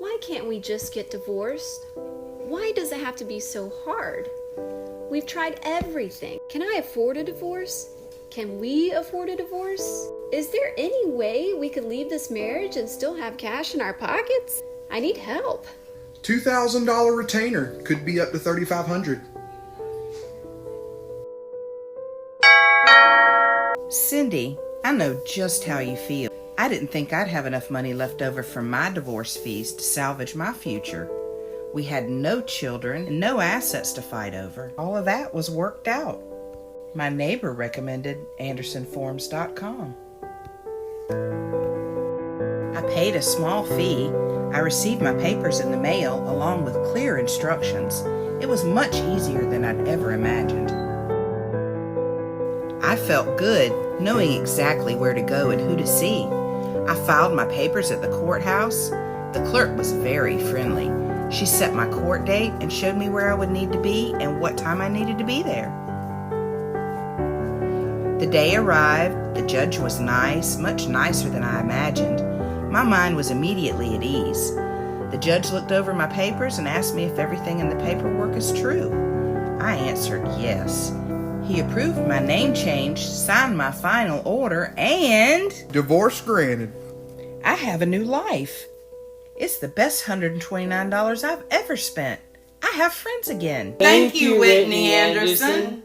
Why can't we just get divorced? Why does it have to be so hard? We've tried everything. Can I afford a divorce? Can we afford a divorce? Is there any way we could leave this marriage and still have cash in our pockets? I need help. $2,000 retainer could be up to $3,500. Cindy, I know just how you feel. I didn't think I'd have enough money left over from my divorce fees to salvage my future. We had no children and no assets to fight over. All of that was worked out. My neighbor recommended AndersonForms.com. I paid a small fee. I received my papers in the mail along with clear instructions. It was much easier than I'd ever imagined. I felt good knowing exactly where to go and who to see. I filed my papers at the courthouse. The clerk was very friendly. She set my court date and showed me where I would need to be and what time I needed to be there. The day arrived. The judge was nice, much nicer than I imagined. My mind was immediately at ease. The judge looked over my papers and asked me if everything in the paperwork is true. I answered yes. He approved my name change, signed my final order, and... Divorce granted. I have a new life. It's the best $129 I've ever spent. I have friends again. Thank you, Whitney Anderson.